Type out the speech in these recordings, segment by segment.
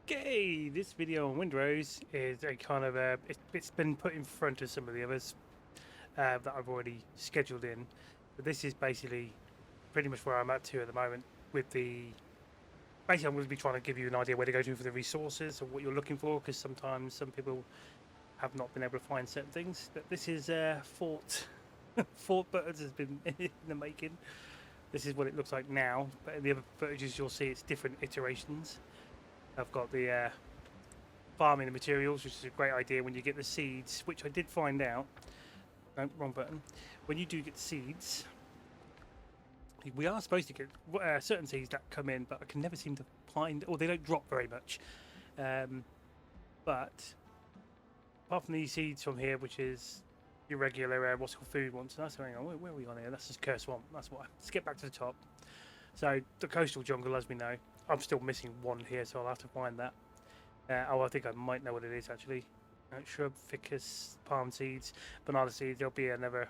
Okay, this video on Windrose is a kind of it's been put in front of some of the others that I've already scheduled in, but this is basically pretty much where I'm at to at the moment with the. Basically, I'm going to be trying to give you an idea where to go to for the resources or what you're looking for, because sometimes some people have not been able to find certain things. But this is Fort Fort Butters has been in the making. This is what it looks like now, but in the other footages you'll see it's different iterations. I've got the farming the materials, which is a great idea when you get the seeds, which I did find out. No, wrong button. When you do get seeds, we are supposed to get certain seeds that come in, but I can never seem to find, or they don't drop very much. But apart from these seeds from here, which is your regular what's called food ones. That's hang on, where are we on here? That's just Curse Swamp. That's why. Let's get back to the top. So the coastal jungle, as we know, I'm still missing one here, so I'll have to find that. I think I might know what it is actually. Shrub, ficus, palm seeds, banana seeds. There'll be another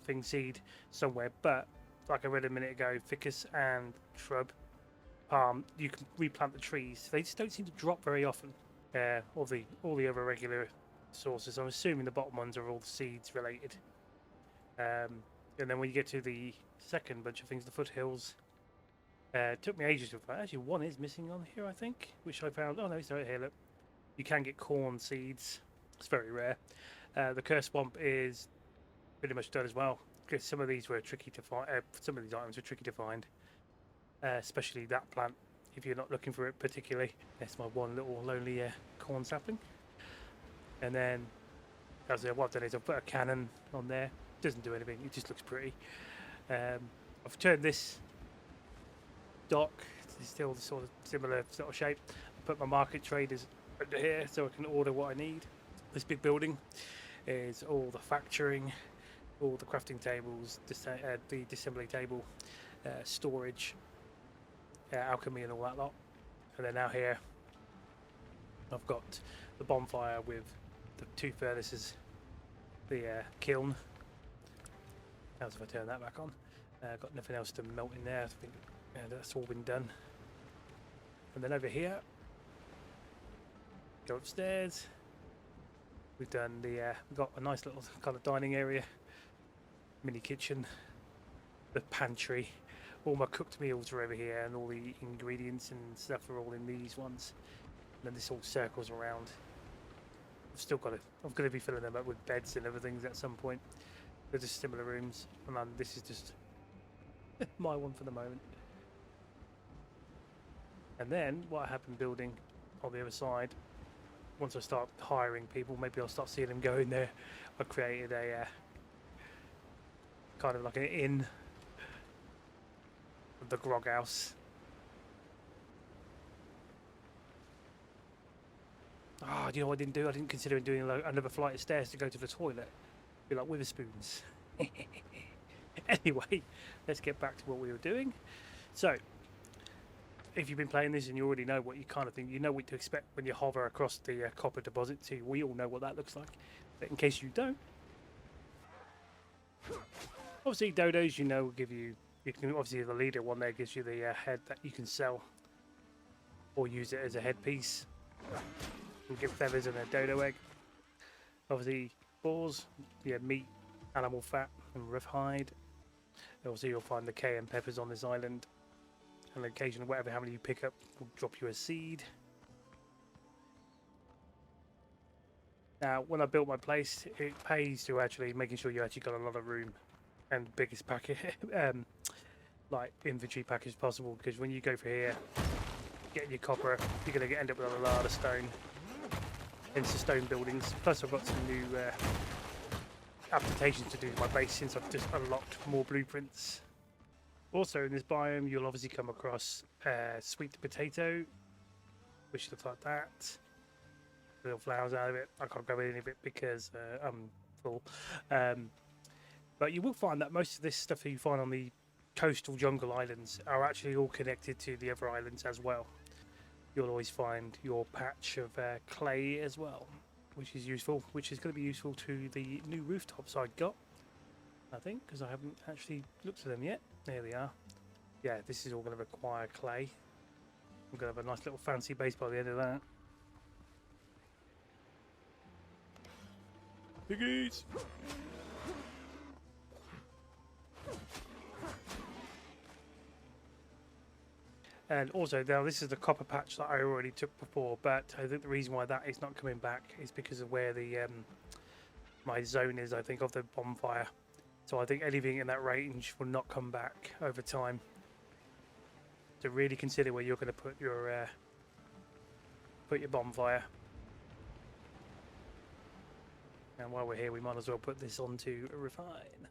thing seed somewhere, but like I read a minute ago, ficus and shrub, palm, you can replant the trees. They just don't seem to drop very often. All the other regular sources. I'm assuming the bottom ones are all seeds related. And then when you get to the second bunch of things, the foothills. It took me ages to find. Actually, one is missing on here, I think, which I found. Oh no, it's right here. Look, you can get corn seeds. It's very rare. The Curse Swamp is pretty much done as well, because some of these were tricky to find. Some of these items were tricky to find, especially that plant. If you're not looking for it particularly, that's my one little lonely corn sapling. And then, as what I've done is I've put a cannon on there. Doesn't do anything. It just looks pretty. I've turned this dock. It's still sort of similar sort of shape. I put my market traders under here so I can order what I need. This big building is all the factoring, all the crafting tables, the disassembly table, storage, alchemy and all that lot. And then out here I've got the bonfire with the two furnaces, the kiln. How's if I turn that back on? Got nothing else to melt in there. I think that's all been done. And then over here, go upstairs. We've done the got a nice little kind of dining area, mini kitchen, the pantry. All my cooked meals are over here, and all the ingredients and stuff are all in these ones. And then this all circles around. I'm going to be filling them up with beds and everything at some point. They're just similar rooms, and then this is just my one for the moment. And then what I have been building on the other side, once I start hiring people, maybe I'll start seeing them go in there. I created a kind of like an inn, the grog house. Ah, do you know what I didn't do? I didn't consider doing another flight of stairs to go to the toilet. Be like Witherspoons. Anyway, let's get back to what we were doing. So, if you've been playing this and you already know what you kind of think, you know what to expect when you hover across the copper deposit. So we all know what that looks like. But in case you don't, obviously dodos, you know, will give you. You can obviously the leader one there gives you the head that you can sell or use it as a headpiece. You get feathers and a dodo egg. Obviously, boars, yeah, meat, animal fat, and rough hide. Obviously, you'll find the cayenne peppers on this island, and occasionally, whatever how many you pick up will drop you a seed. Now, when I built my place, it pays to actually making sure you actually got a lot of room and biggest packet, like inventory package possible. Because when you go for here, getting your copper, you're going to end up with a lot of stone. Into stone buildings. Plus, I've got some new applications to do with my base since I've just unlocked more blueprints. Also, in this biome, you'll obviously come across sweet potato, which looks like that. Little flowers out of it. I can't grab any of it because I'm full. But you will find that most of this stuff that you find on the coastal jungle islands are actually all connected to the other islands as well. You'll always find your patch of clay as well, which is useful, which is going to be useful to the new rooftops I got, I think, because I haven't actually looked at them yet. There they are. Yeah, this is all going to require clay. We're going to have a nice little fancy base by the end of that. Piggies! And also, now this is the copper patch that I already took before, but I think the reason why that is not coming back is because of where the my zone is, I think, of the bonfire. So I think anything in that range will not come back over time. So really consider where you're going to put your bonfire. And while we're here, we might as well put this onto refine.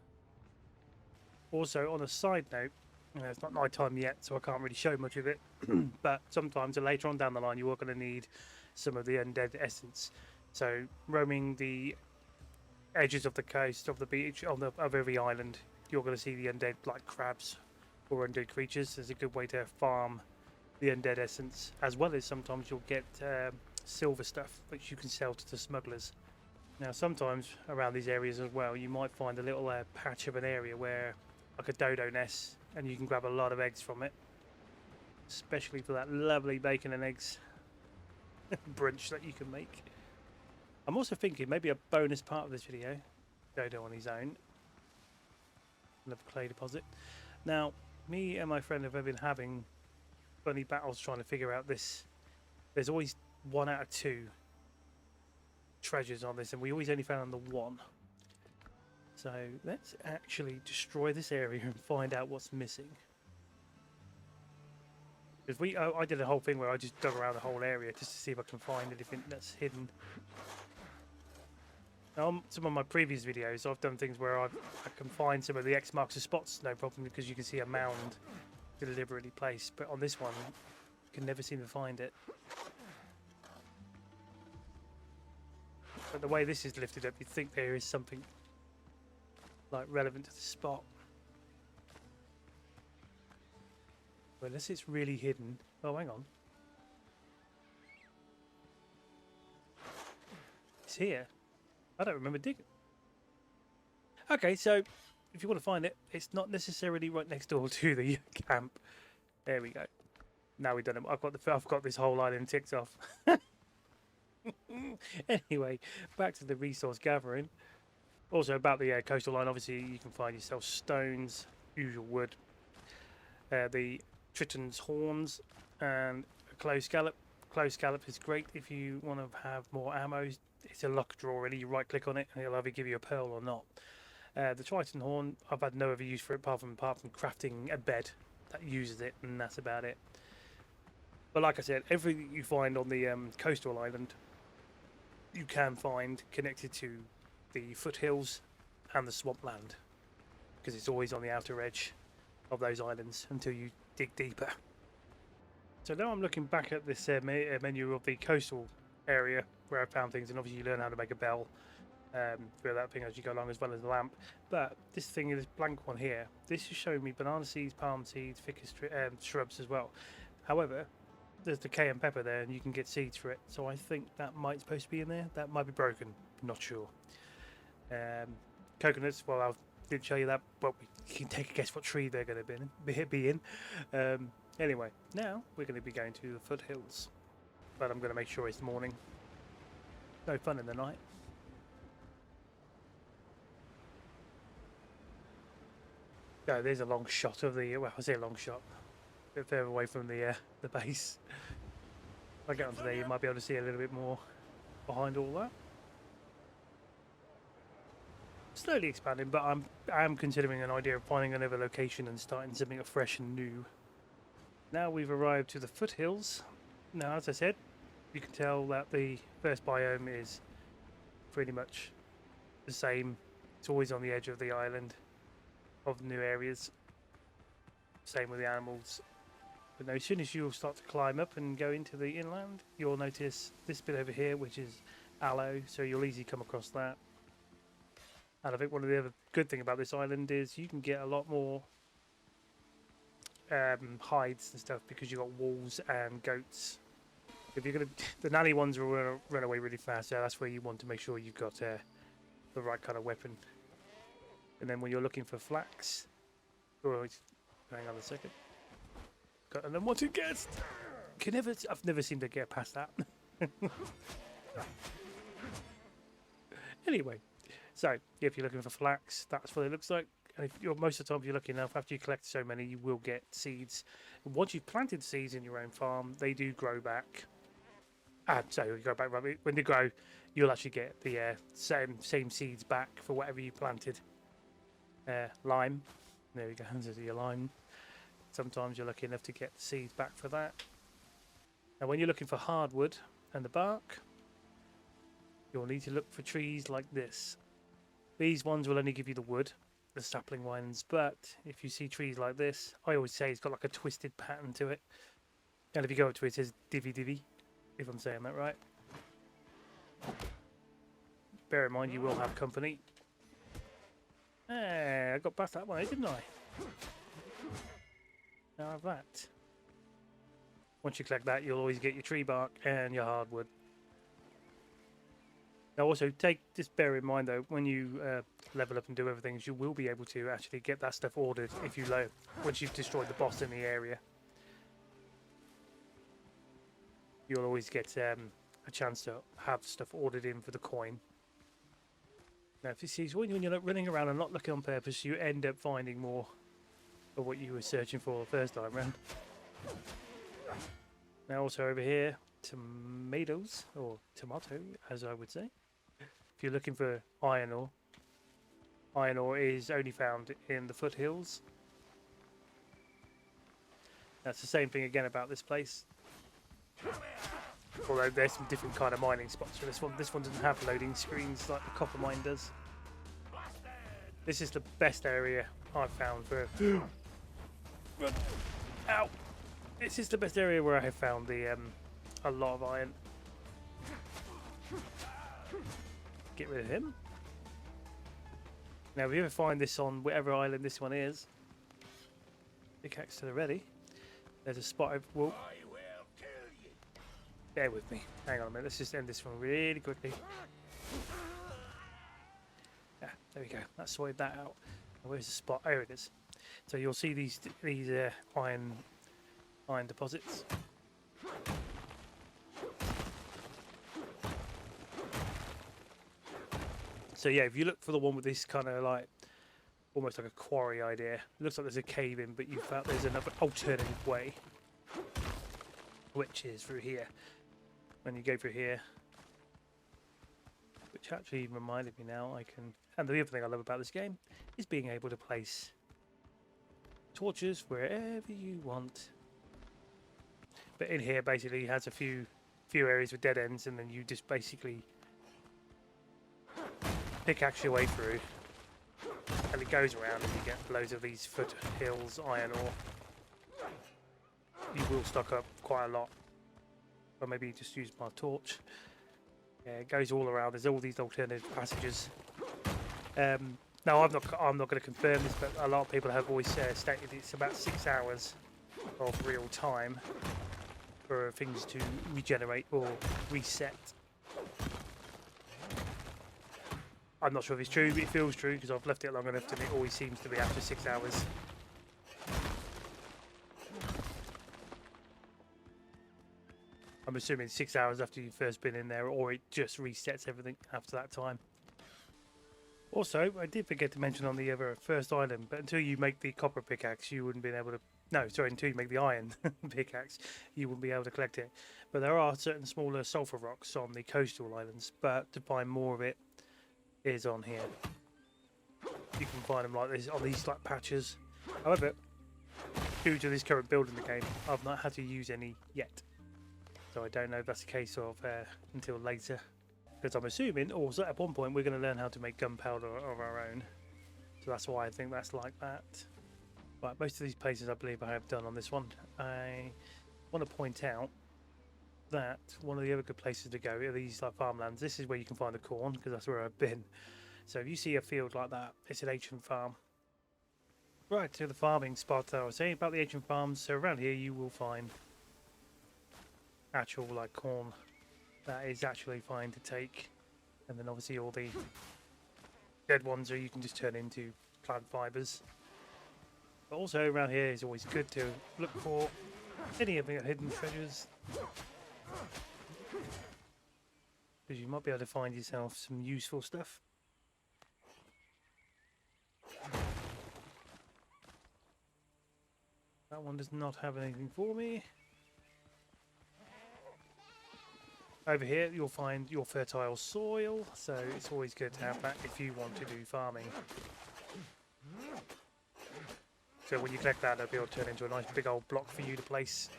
Also, on a side note, it's not night time yet, so I can't really show much of it. But sometimes later on down the line, you are going to need some of the undead essence. So roaming the edges of the coast, of the beach, of every island, you're going to see the undead like crabs or undead creatures. There's a good way to farm the undead essence, as well as sometimes you'll get silver stuff which you can sell to the smugglers. Now sometimes around these areas as well, you might find a little patch of an area where like a dodo nest, and you can grab a lot of eggs from it, especially for that lovely bacon and eggs brunch that you can make. I'm also thinking maybe a bonus part of this video, dodo on his own. Another clay deposit. Now, me and my friend have been having funny battles trying to figure out this. There's always 1 out of 2 treasures on this, and we always only found the 1. So let's actually destroy this area and find out what's missing. Because I did a whole thing where I just dug around the whole area just to see if I can find anything that's hidden. Now, on some of my previous videos, I've done things where I can find some of the X marks the spots, no problem, because you can see a mound deliberately placed. But on this one, you can never seem to find it. But the way this is lifted up, you'd think there is something like relevant to the spot. Well, unless it's really hidden. Oh, hang on. It's here. I don't remember digging. Okay, so if you want to find it, it's not necessarily right next door to the camp. There we go. Now we've done it. I've got this whole island ticked off. Anyway, back to the resource gathering. Also about the coastal line, obviously you can find yourself stones, usual wood, the Triton's horns, and a clove scallop. Clove scallop is great if you want to have more ammo. It's a luck draw really. You right click on it and it'll either give you a pearl or not. The Triton horn, I've had no other use for it apart from crafting a bed that uses it, and that's about it. But like I said, everything you find on the coastal island you can find connected to the foothills and the swampland, because it's always on the outer edge of those islands until you dig deeper. So now I'm looking back at this menu of the coastal area where I found things, and obviously you learn how to make a bell for that thing as you go along, as well as the lamp. But this thing, this blank one here, this is showing me banana seeds, palm seeds, ficus shrubs as well. However, there's the cayenne pepper there, and you can get seeds for it. So I think that might supposed to be in there. That might be broken. Not sure. Coconuts. Well, I didn't show you that, but you can take a guess what tree they're going to be in. Anyway, now we're going to be going to the foothills, but I'm going to make sure it's morning. No fun in the night. Oh, there's a long shot of the. Well, I say a long shot. A bit further away from the base. If I get onto there, you might be able to see a little bit more behind all that. Slowly expanding, but I am considering an idea of finding another location and starting something fresh and new. Now we've arrived to the foothills. Now, as I said, you can tell that the first biome is pretty much the same. It's always on the edge of the island of new areas. Same with the animals. But no, as soon as you'll start to climb up and go into the inland, you'll notice this bit over here, which is aloe, so you'll easily come across that. And I think one of the other good thing about this island is you can get a lot more hides and stuff, because you've got wolves and goats. If you're gonna, the nanny ones will run away really fast, so that's where you want to make sure you've got the right kind of weapon. And then when you're looking for flax, hang on a second. Got an unwanted guest. I've never seemed to get past that. Anyway, so if you're looking for flax, that's what it looks like. And if you're most of the time, if you're lucky enough, after you collect so many, you will get seeds. And once you've planted seeds in your own farm, they do grow back. So you go back when they grow, you'll actually get the same seeds back for whatever you planted. Lime, there we go. There's your lime. Sometimes you're lucky enough to get the seeds back for that. Now, when you're looking for hardwood and the bark, you'll need to look for trees like this. These ones will only give you the wood, the sapling ones, but if you see trees like this, I always say it's got like a twisted pattern to it. And if you go up to it, it says divvy divvy, if I'm saying that right. Bear in mind, you will have company. I got past that one, didn't I? Now I have that. Once you collect that, you'll always get your tree bark and your hardwood. Now also just bear in mind though, when you level up and do everything, you will be able to actually get that stuff ordered if you once you've destroyed the boss in the area. You'll always get a chance to have stuff ordered in for the coin. Now if you see, when you're not running around and not looking on purpose, you end up finding more of what you were searching for the first time round. Now also over here, tomatoes, or tomato as I would say. If you're looking for iron ore is only found in the Foothills. That's the same thing again about this place. Although there's some different kind of mining spots for this one. This one doesn't have loading screens like the copper mine does. This is the best area I've found for... Ow! This is the best area where I have found a lot of iron. Get rid of him. Now if you ever find this on whatever island this one is, pickaxe to the ready. There's a spot over... Whoa. Bear with me. Hang on a minute. Let's just end this one really quickly. Yeah, there we go. That sorted that out. Where's the spot? There it is. So you'll see these iron deposits. So yeah, if you look for the one with this kind of like almost like a quarry idea, it looks like there's a cave in, but you found there's another alternative way, which is through here. When you go through here, which actually reminded me now, I can. And the other thing I love about this game is being able to place torches wherever you want. But in here, basically, it has a few areas with dead ends, and then you just basically pickaxe your way through, and it goes around, and you get loads of these Foothills iron ore. You will stock up quite a lot. Or maybe just use my torch. Yeah, it goes all around. There's all these alternative passages. Now I'm not going to confirm this, but a lot of people have always stated it's about 6 hours of real time for things to regenerate or reset. I'm not sure if it's true, but it feels true because I've left it long enough and it always seems to be after 6 hours. I'm assuming 6 hours after you've first been in there, or it just resets everything after that time. Also, I did forget to mention on the other first island, but until you make the copper pickaxe, you wouldn't be able to... No, sorry, until you make the iron pickaxe, you wouldn't be able to collect it. But there are certain smaller sulfur rocks on the coastal islands, but to find more of it is on here. You can find them like this on these like patches. However, due to this current build in the game, I've not had to use any yet. So I don't know if that's the case of until later. Because I'm assuming also at one point we're going to learn how to make gunpowder of our own. So that's why I think that's like that. But most of these places I believe I have done on this one. I want to point out that one of the other good places to go are these like farmlands. This is where you can find the corn because that's where I've been. So if you see a field like that, it's an ancient farm. Right, to the farming spot I was saying about the ancient farms. So around here you will find actual like corn that is actually fine to take, and then obviously all the dead ones are you can just turn into plant fibers. But also around here is always good to look for any of your hidden treasures. Because you might be able to find yourself some useful stuff. That one does not have anything for me. Over here you'll find your fertile soil, so it's always good to have that if you want to do farming. So when you collect that, it'll be able to turn into a nice big old block for you to place.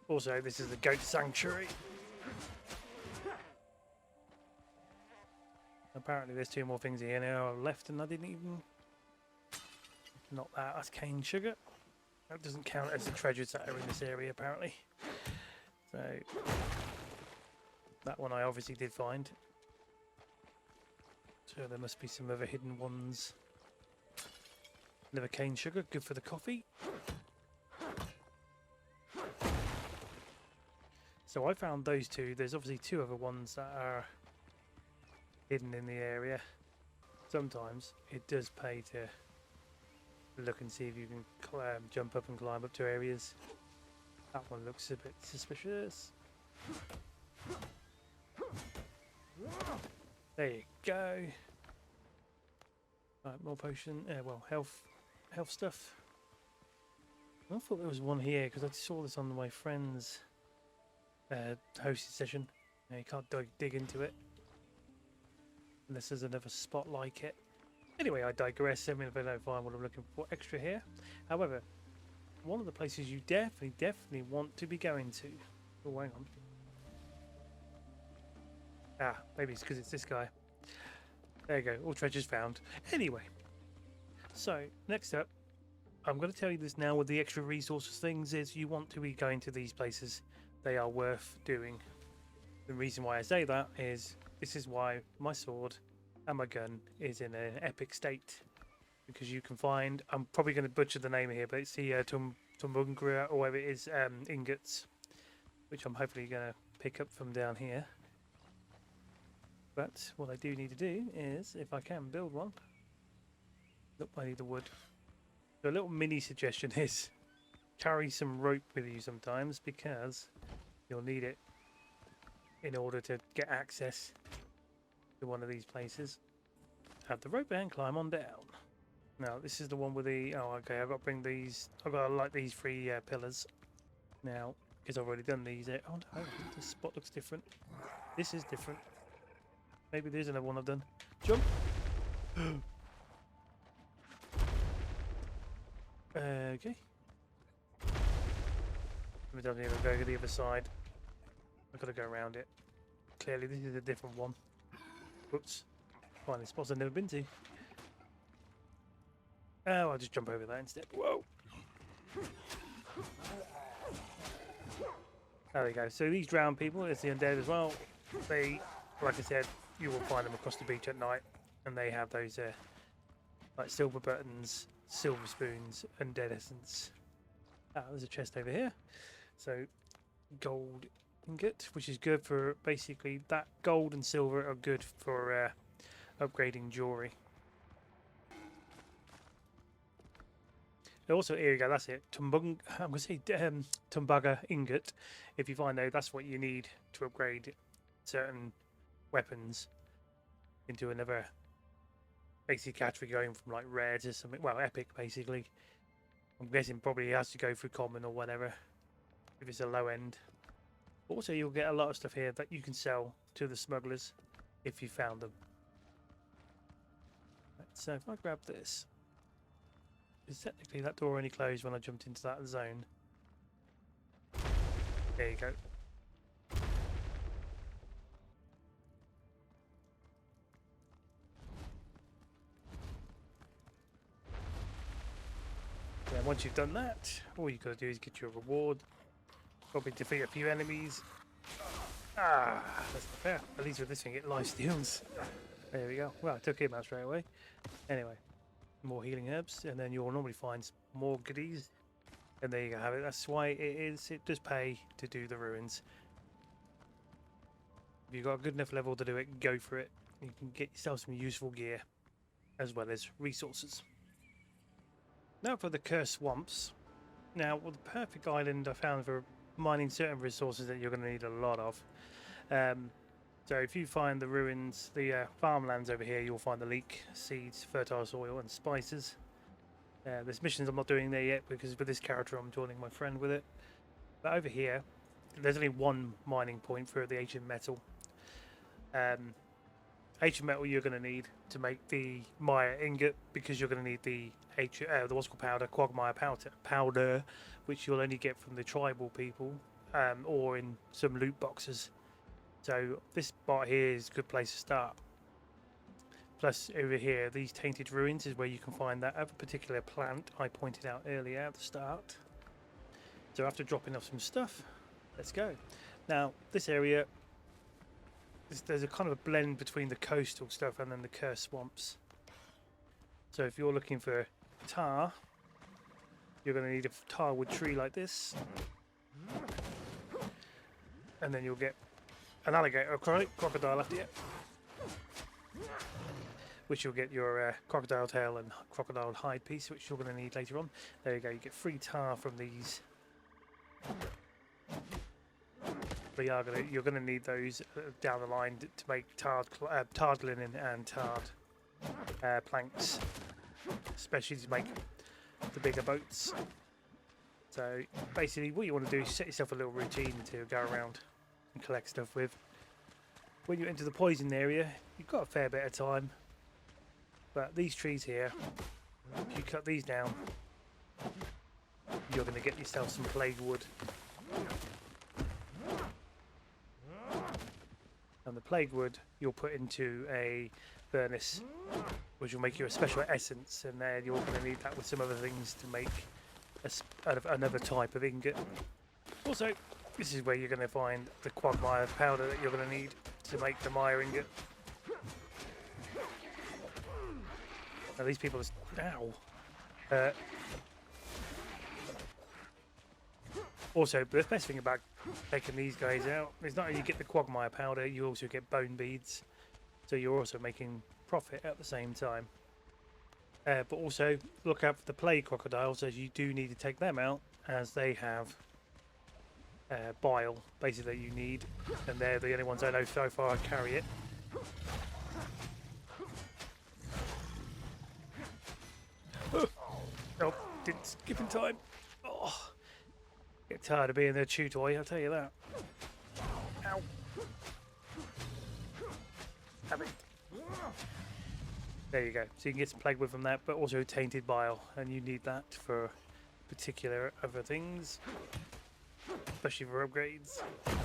Also, this is the goat sanctuary. Apparently there's 2 more things here now left and I didn't even... Not that, that's cane sugar. That doesn't count as the treasures that are in this area apparently. So, that one I obviously did find. So there must be some other hidden ones. Another cane sugar, good for the coffee. So I found those 2. There's obviously 2 other ones that are hidden in the area. Sometimes it does pay to look and see if you can jump up and climb up to areas. That one looks a bit suspicious. There you go. Right, more potion. Well, health stuff. I thought there was one here because I saw this on my friend's hosted session. You can't dig into it unless there's another spot like it. Anyway, I digress. I mean, if I don't find what I'm looking for extra here. However, one of the places you definitely want to be going to. Oh, hang on. Ah, maybe it's because it's this guy. There you go. All treasures found. Anyway, so next up, I'm going to tell you this now with the extra resources things is you want to be going to these places. They are worth doing. The reason why I say that is this is why my sword and my gun is in an epic state, because you can find, I'm probably going to butcher the name here, but it's the Tumbaga or whatever it is, ingots, which I'm hopefully going to pick up from down here. But what I do need to do is, if I can build one, look, I need the wood. So a little mini suggestion is carry some rope with you sometimes, because you'll need it in order to get access to one of these places. Have the rope and climb on down. Now this is the one with the, oh okay, I've got to bring these, I've got to light these 3 pillars. Now, because I've already done these, oh no, this spot looks different. This is different. Maybe there's another one I've done. Jump! Okay. We don't even go to the other side. I've got to go around it. Clearly this is a different one. Whoops. Finding spots I've never been to. Oh, I'll just jump over that instead. Whoa! There we go. So these drowned people, it's the undead as well. They, like I said, you will find them across the beach at night. And they have those like silver buttons, silver spoons, undead essence. Ah, there's a chest over here. So, gold ingot, which is good for basically that gold and silver are good for upgrading jewelry. Also, here you go, that's it. I'm going to say Tumbaga Ingot. If you find out, that's what you need to upgrade certain weapons into another basic category, going from like rare to something, well, epic basically. I'm guessing probably has to go through common or whatever if it's a low end. Also, you'll get a lot of stuff here that you can sell to the smugglers if you found them. Right, so if I grab this, because technically that door only closed when I jumped into that zone. There you go. Then once you've done that, all you've got to do is get your reward. Probably defeat a few enemies. Ah, that's not fair. At least with this thing it life steals. There we go. Well, I took him out straight away. Anyway, more healing herbs, and then you'll normally find more goodies. And there you go, have it. That's why it does pay to do the ruins. If you've got a good enough level to do it, go for it. You can get yourself some useful gear. as well as resources. Now for the cursed swamps. Now, well, the perfect island I found for mining certain resources that you're going to need a lot of. So if you find the ruins, the farmlands over here, you'll find the leek, seeds, fertile soil and spices. There's missions I'm not doing there yet because with this character I'm joining my friend with it. But over here, there's only one mining point for the ancient metal. Ancient metal you're going to need to make the Maya ingot, because you're going to need the what's called powder, quagmire powder, which you'll only get from the tribal people or in some loot boxes. So this part here is a good place to start. Plus over here, these tainted ruins is where you can find that other particular plant I pointed out earlier at the start. So after dropping off some stuff, let's go. Now this area, there's a kind of a blend between the coastal stuff and then the cursed swamps. So if you're looking for tar, you're going to need a tar wood tree like this, and then you'll get an alligator, crocodile after you, which you'll get your crocodile tail and crocodile hide piece, which you're going to need later on. There you go, you get free tar from these. But you're going to need those down the line to make tarred linen and tarred planks, especially to make the bigger boats. So basically what you want to do is set yourself a little routine to go around and collect stuff with. When you enter the poison area, you've got a fair bit of time, but these trees here, if you cut these down, you're going to get yourself some plague wood. And the plague wood you'll put into a furnace, which will make you a special essence, and then you're going to need that with some other things to make another type of ingot. Also, this is where you're going to find the quagmire powder that you're going to need to make the Maya ingot. Now these people are... Also, the best thing about taking these guys out is not only you get the quagmire powder, you also get bone beads, so you're also making profit at the same time. But also look out for the plague crocodiles, as you do need to take them out, as they have bile basically that you need, and they're the only ones I know so far carry it. Oh, didn't skip in time. Oh. Get tired of being their chew toy, I'll tell you that. Ow. Have it. There you go. So you can get some plague wood from that, but also tainted bile, and you need that for particular other things, especially for upgrades. I'm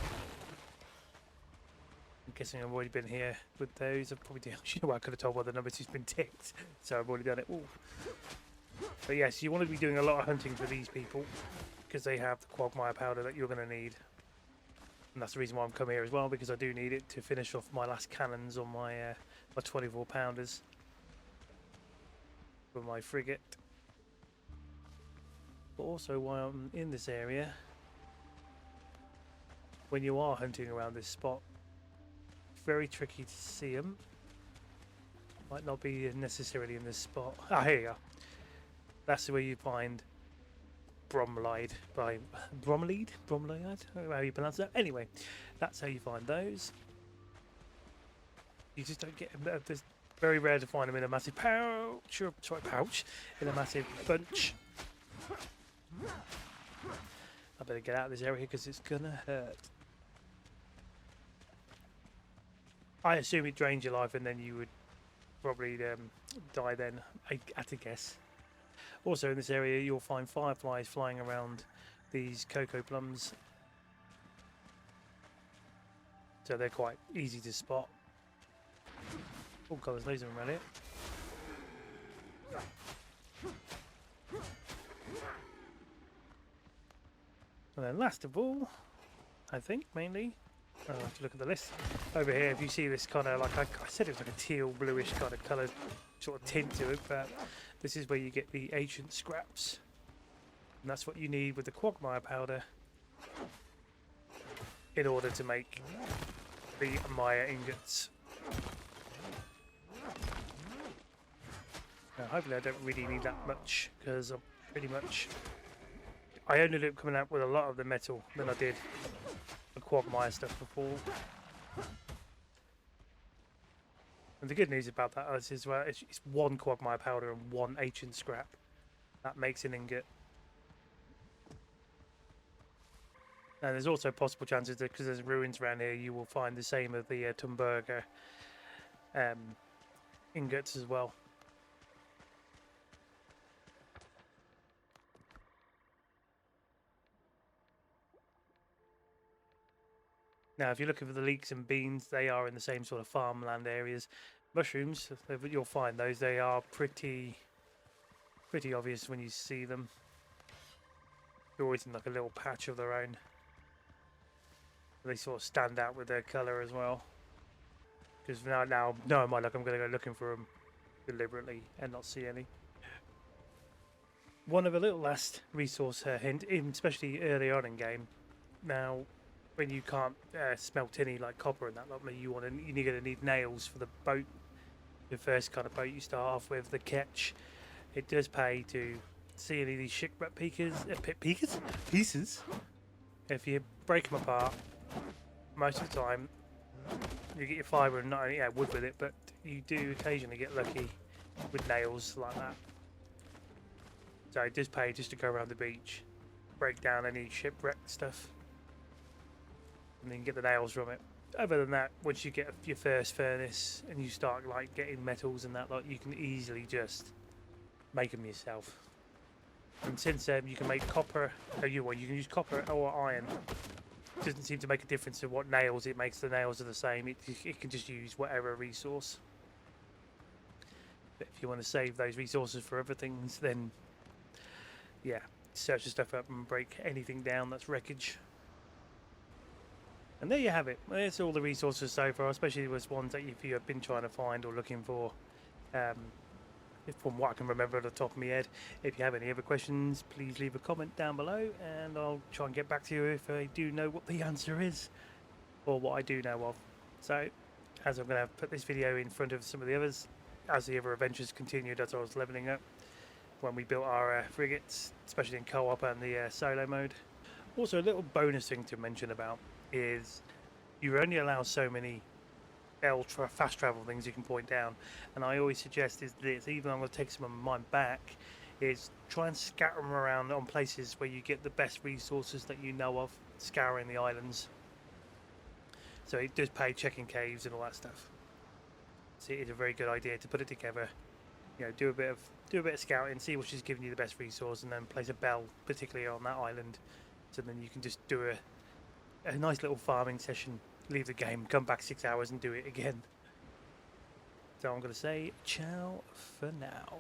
guessing I've already been here with those. I've probably done. You know what? I could have told by the numbers who's been ticked, so I've already done it. Ooh. But yes, you want to be doing a lot of hunting for these people, because they have the quagmire powder that you're going to need. And that's the reason why I'm coming here as well, because I do need it to finish off my last cannons on my my 24 pounders for my frigate. But also while I'm in this area, when you are hunting around this spot, it's very tricky to see them. Might not be necessarily in this spot. Ah, here you are. That's where you find bromeliad by bromeliad, I don't know how you pronounce that. Anyway, that's how you find those. You just don't get them. It's very rare to find them in a massive pouch, or sorry, pouch, in a massive bunch. I better get out of this area because it's gonna hurt. I assume it drains your life and then you would probably die then, I had to guess. Also in this area you'll find fireflies flying around these cocoa plums, so they're quite easy to spot. Oh god, there's loads of them around here. And then last of all, I think mainly, I'll have to look at the list. Over here, if you see this kind of, like I said, it was like a teal bluish kind of coloured sort of tint to it, but this is where you get the ancient scraps. And that's what you need with the quagmire powder in order to make the Maya ingots. Hopefully I don't really need that much, because I'm pretty much... I ended up coming out with a lot of the metal than I did the quagmire stuff before. And the good news about that is well, it's one quagmire powder and one ancient scrap. That makes an ingot. And there's also possible chances that because there's ruins around here, you will find the same of the Tumbaga ingots as well. Now, if you're looking for the leeks and beans, they are in the same sort of farmland areas. Mushrooms, you'll find those. They are pretty obvious when you see them. They're always in like a little patch of their own. They sort of stand out with their colour as well. Because now, knowing my luck, I'm going to go looking for them deliberately and not see any. One of a little last resource hint, especially early on in game. Now, when you can't smelt any like copper and that, like you're going to need nails for the boat. The first kind of boat you start off with, the ketch. It does pay to see any of these shipwreck pieces. If you break them apart, most of the time you get your fibre and not only wood with it, but you do occasionally get lucky with nails like that. So it does pay just to go around the beach, break down any shipwreck stuff, and then get the nails from it. Other than that, once you get your first furnace and you start like getting metals and that, like you can easily just make them yourself. And since you can make copper, you can use copper or iron. It doesn't seem to make a difference in what nails it makes. The nails are the same. It can just use whatever resource. But if you want to save those resources for other things, then yeah, search the stuff up and break anything down that's wreckage. And there you have it. There's all the resources so far, especially with ones that if you have been trying to find or looking for. From what I can remember at the top of my head. If you have any other questions, please leave a comment down below and I'll try and get back to you if I do know what the answer is, or what I do know of. So, as I'm going to put this video in front of some of the others, as the other adventures continued as I was leveling up, when we built our frigates, especially in co-op and the solo mode. Also, a little bonus thing to mention about is you only allow so many fast travel things you can point down, and I always suggest is this, even though I'm going to take some of mine back, is try and scatter them around on places where you get the best resources that you know of, scouring the islands. So it does pay checking caves and all that stuff. So it is a very good idea to put it together, do a bit of scouting, see which is giving you the best resource, and then place a bell particularly on that island, so then you can just do a nice little farming session, leave the game, come back 6 hours and do it again. So I'm going to say ciao for now.